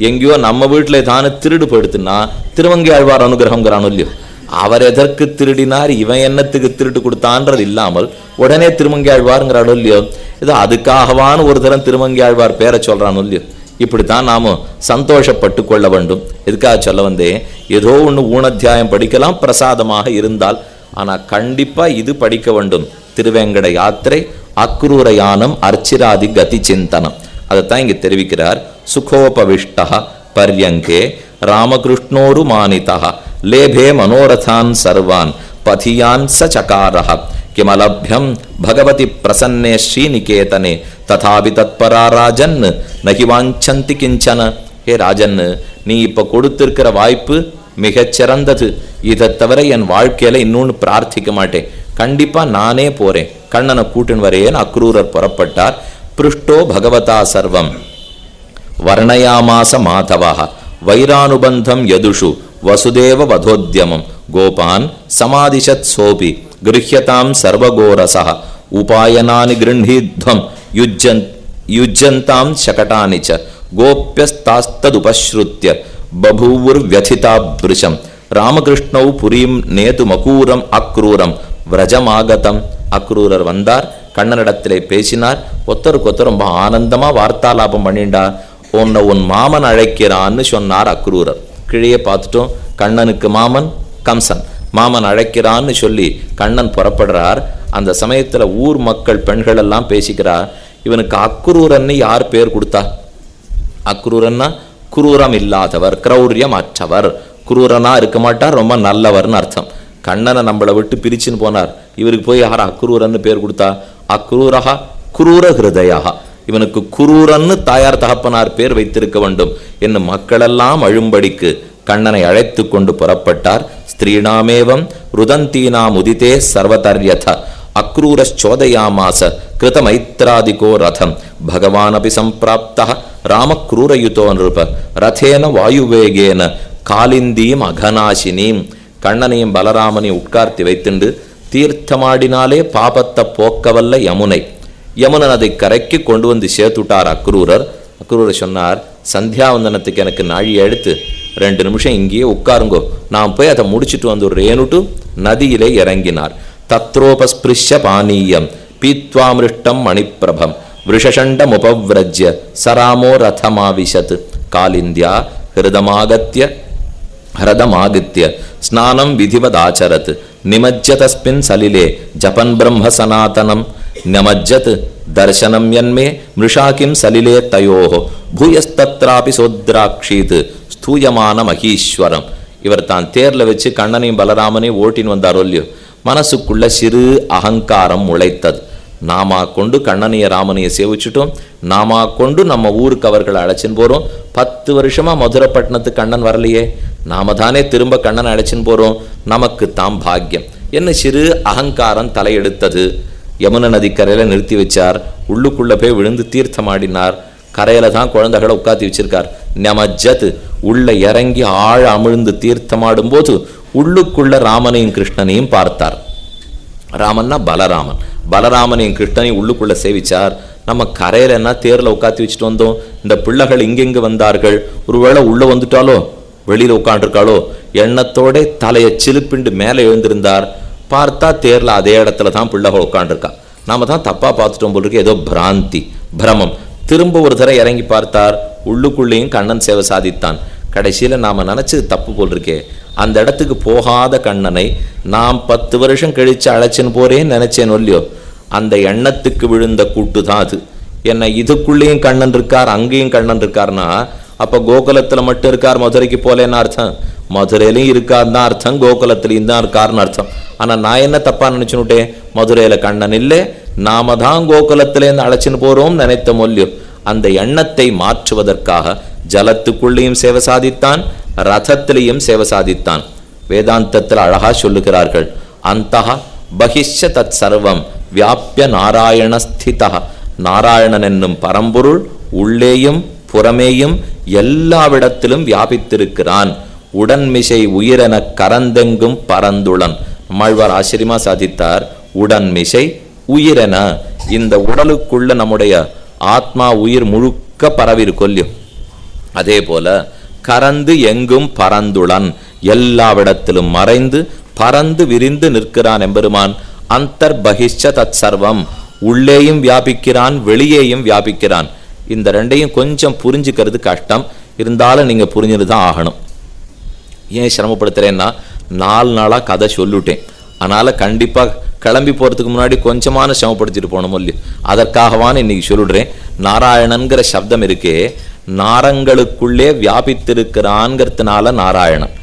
எங்கேயோ நம்ம வீட்டில் தானே திருடு படுத்துனா திருவங்கி ஆழ்வார் அனுகிரகங்கிறானோ இல்லையோ, அவர் எதற்கு திருடினார், இவன் என்னத்துக்கு திருட்டு கொடுத்தான்றது இல்லாமல் உடனே திருமங்கி ஆழ்வாருங்கிறானோ இல்லையோ, ஏதோ அதுக்காகவான ஒரு தரம் திருமங்கி ஆழ்வார் பேரை சொல்றானோ இல்லையோ. இப்படித்தான் நாம சந்தோஷப்பட்டு கொள்ள வேண்டும். எதுக்காக சொல்ல வந்தேன், ஏதோ ஒன்று ஊனத்தியாயம் படிக்கலாம் பிரசாதமாக இருந்தால், ஆனால் கண்டிப்பாக இது படிக்க வேண்டும். திருவேங்கட யாத்திரை, அக்ரூர யானம், அர்ச்சிராதி கதி சிந்தனம். அதைத்தான் இங்கே தெரிவிக்கிறார். சுகோபவிஷ்டா பர்யங்கே ராமகிருஷ்ணோரு மானிதா லேபே மனோரதான் சர்வான் பதியான் ச சகாரஹ கிமலப்யம் பகவதி பிரசன்னே ஸ்ரீநிகேதனே ததாபி தத்பரா ராஜன் நகி வாஞ்சந்தி கிஞ்சன. ஹே ராஜன், நீ இப்போ கொடுத்திருக்கிற வாய்ப்பு மிகச்சிறந்தது. இதை தவிர என் வாழ்க்கையில இன்னொன்று பிரார்த்திக்க மாட்டேன். கண்டிப்பா நானே போறேன், கண்ணனை கூட்டின் வரையேன். அக்ரூரர் புறப்பட்டார். பிருஷ்டோ பகவதா சர்வம் வர்ணயாமாச மாதவா வைரானுபந்தம் யதுஷு வசுதேவ வதோத்யமம் கோபான் சமாதிஷத் சோபி கிருஹ்யதாம் சர்வகோரசா உபாயனானி கிருண்ணீத்வம் யுஜ்ஜந்தாம் சகடானி ச கோப்யஸ்தாஸ்ததுபஸ்ருத்ய பபூவுர்வ்யதிதாப்ருஷம் ராமகிருஷ்ணௌ புரீம் நேது மகூரம் அக்ரூரம் விரஜமாகதம். அக்ரூரர் வந்தார், கண்ணனிடத்திலே பேசினார். ஒருத்தருக்கு ரொம்ப ஆனந்தமா வார்த்தாலாபம் பண்ணிண்டா. உன்னை உன் மாமன் அழைக்கிறான்னு சொன்னார் அக்ரூரர். கீழே பார்த்துட்டோம், கண்ணனுக்கு மாமன் கம்சன். மாமன் அழைக்கிறான்னு சொல்லி கண்ணன் புறப்படுறார். அந்த சமயத்துல ஊர் மக்கள் பெண்கள் எல்லாம் பேசிக்கிறார், இவனுக்கு அக்ரூரன்னு யார் பேர் கொடுத்தா? அக்ரூரன்னா குரூரம் இல்லாதவர், கிரௌரியம் அற்றவர். குரூரனா இருக்க மாட்டார், ரொம்ப நல்லவர்னு அர்த்தம். கண்ணனை நம்மளை விட்டு பிரிச்சுன்னு போனார், இவருக்கு போய் யார் அக்ரூரன்னு பேர் கொடுத்தா? அக்ரூரஹா குரூர ஹிருதயா. இவனுக்கு குரூரன்னு தாயார் தகப்பனார் பேர் வைத்திருக்க வேண்டும் என்று மக்களெல்லாம் அழும்படிக்கு கண்ணனை அழைத்து கொண்டு புறப்பட்டார். ஸ்திரீணாமேவம் ருதந்தீனாம் உதிதே சர்வதர்யத அக்ரூரச்சோதயாமாச கிருத மைத்ராதிகோ ரதம் பகவானபி சம்பிராப்தः ராமக்ரூரயுதோ நிருப ரதேன வாயுவேகேன காலிந்தீம் அகநாசினீம். கண்ணனையும் பலராமனையும் உட்கார்த்தி வைத்துண்டு தீர்த்தமாடினாலே பாபத்தை போக்கவல்ல யமுனை. யமுனன் அதை கரைக்கு கொண்டு வந்து சேர்த்துட்டார் அக்ரூரர். அக்ரூரர் சொன்னார், சந்தியாவந்தனத்துக்கு எனக்கு நாழி எடுத்து 2 நிமிஷம் இங்கேயே உட்காருங்கோ, நான் போய் அதை முடிச்சுட்டு வந்துடுறேனுட்டு நதியிலே இறங்கினார். தத்ரோபஸ்பிருஷ்ய பானீயம் பீத்வாமிருஷ்டம் மணிப்பிரபம் விருஷண்டம் உபவ்ரஜ்ய சராமோ ரதமாவிஷத் காலிந்தியா ஹிருதமாகத்ய ஸ்நானம் விதிவதாச்சரத் நிமஜ்ஜதஸ்மின் சலிலே ஜபன் பிரம்ம சனாதனம் நமஜ்ஜத் தர்சனம் யன்மே மிருஷாகிம் சலிலே தயோஹோ பூயஸ்தத்ராபி சோத்ராக்ஷீத் ஸ்தூயமான மகீஸ்வரம். இவர் தான் தேர்ல வச்சு கண்ணனையும் பலராமனையும் ஓட்டின்னு வந்தாரோ இல்லையோ, மனசுக்குள்ள சிறு அகங்காரம் உழைத்தது. நாமா கொண்டு கண்ணனைய ராமனைய சேவிச்சுட்டோம், நாமா கொண்டு நம்ம ஊருக்கு அவர்களை அழைச்சின்னு போறோம். 10 வருஷமா மதுரைப்பட்டினத்துக்கு கண்ணன் வரலையே, நாம தானே திரும்ப கண்ணனை அழைச்சின்னு போறோம், நமக்கு தாம் பாக்கியம் என்ன சிறு அகங்காரம் தலையெடுத்தது. யமுனை நதிக்கரையில நிறுத்தி வச்சார். உள்ளுக்குள்ள போய் விழுந்து தீர்த்தமாடினார். கரையில தான் குழந்தைகளை உட்காத்தி வச்சிருக்கார். நமஜத் உள்ள இறங்கி ஆழ அமிழ்ந்து தீர்த்தமாடும் போது உள்ளுக்குள்ள ராமனையும் கிருஷ்ணனையும் பார்த்தார். ராமன்னா பலராமன், பலராமனையும் கிருஷ்ணனையும் உள்ளுக்குள்ள சேவிச்சார். நம்ம கரையில என்ன தேர்ல உட்காத்தி வச்சுட்டு வந்தோம், இந்த பிள்ளைகள் இங்கெங்கு வந்தார்கள், ஒருவேளை உள்ள வந்துட்டாலோ வெளியில உட்காண்டிருக்காளோ எண்ணத்தோட தலையை சிலுப்பிண்டு மேலே எழுந்திருந்தார். பார்த்தா தேர்ல அதே இடத்துல தான் பிள்ளைகள் உட்காண்டிருக்கா. நாம தான் தப்பா பார்த்துட்டோம் போல் இருக்கு, ஏதோ பிராந்தி பிரமம். திரும்ப ஒரு தடவை இறங்கி பார்த்தார், உள்ளுக்குள்ளேயும் கண்ணன் சேவை சாதித்தான். கடைசியில நாம நினைச்சது தப்பு போல் இருக்கே, அந்த இடத்துக்கு போகாத கண்ணனை நாம் 10 வருஷம் கழிச்சு அழைச்சின்னு போறேன்னு நினைச்சேன் இல்லையோ, அந்த எண்ணத்துக்கு விழுந்த கூட்டு தான் அது. என்ன இதுக்குள்ளேயும் கண்ணன் இருக்கார் அங்கேயும் கண்ணன் இருக்கார்னா அப்ப கோகுலத்துல மட்டும் இருக்கார், மதுரைக்கு போலேன்னு அர்த்தம். மதுரையிலையும் இருக்காருன்னு அர்த்தம், கோகுலத்திலையும் தான் இருக்காருன்னு அர்த்தம். ஆனா நான் என்ன தப்பா நினைச்சுட்டேன், மதுரையில கண்ணன் இல்லை, நாம தான் கோகுலத்திலேருந்து அழைச்சின்னு போறோம் நினைத்த மொழியோ. அந்த எண்ணத்தை மாற்றுவதற்காக ஜலத்துக்குள்ளேயும் சேவை சாதித்தான், ரதத்திலையும் சேவை சாதித்தான். வேதாந்தத்தில் அழகா சொல்லுகிறார்கள், அந்தஹ பகிஷ்ய தத் சர்வம் வியாபிய நாராயண ஸ்திதா. நாராயணன் என்னும் பரம்பொருள் உள்ளேயும் புறமேயும் எல்லாவிடத்திலும் வியாபித்திருக்கிறான். உடன்மிசை உயிரென கரந்தெங்கும் பரந்துளன். நம்மாழ்வார் ஆச்சரியமா சாதித்தார், உடன்மிசை உயிரென. இந்த உடலுக்குள்ள நம்முடைய ஆத்மா உயிர் முழுக்க பரவி கொல்லியும். அதே போல கரந்து எங்கும் பரந்துளன், எல்லாவிடத்திலும் மறைந்து பறந்து விரிந்து நிற்கிறான் எம்பெருமான். அந்தர் பகிஷ்ச தத் சர்வம், உள்ளேயும் வியாபிக்கிறான் வெளியேயும் வியாபிக்கிறான். இந்த ரெண்டையும் கொஞ்சம் புரிஞ்சுக்கிறது கஷ்டம், இருந்தாலும் நீங்கள் புரிஞ்சுட்டு தான் ஆகணும். ஏன் சிரமப்படுத்துகிறேன்னா 4 நாளாக கதை சொல்லிட்டேன், அதனால் கண்டிப்பாக கிளம்பி போகிறதுக்கு முன்னாடி கொஞ்சமான சிரமப்படுத்திட்டு போகணும் இல்லையோ, அதற்காகவான்னு இன்னைக்கு சொல்லிடுறேன். நாராயணன்கிற சப்தம் இருக்கே, நாரங்களுக்குள்ளே வியாபித்திருக்கிறான்கிறதுனால நாராயணன்.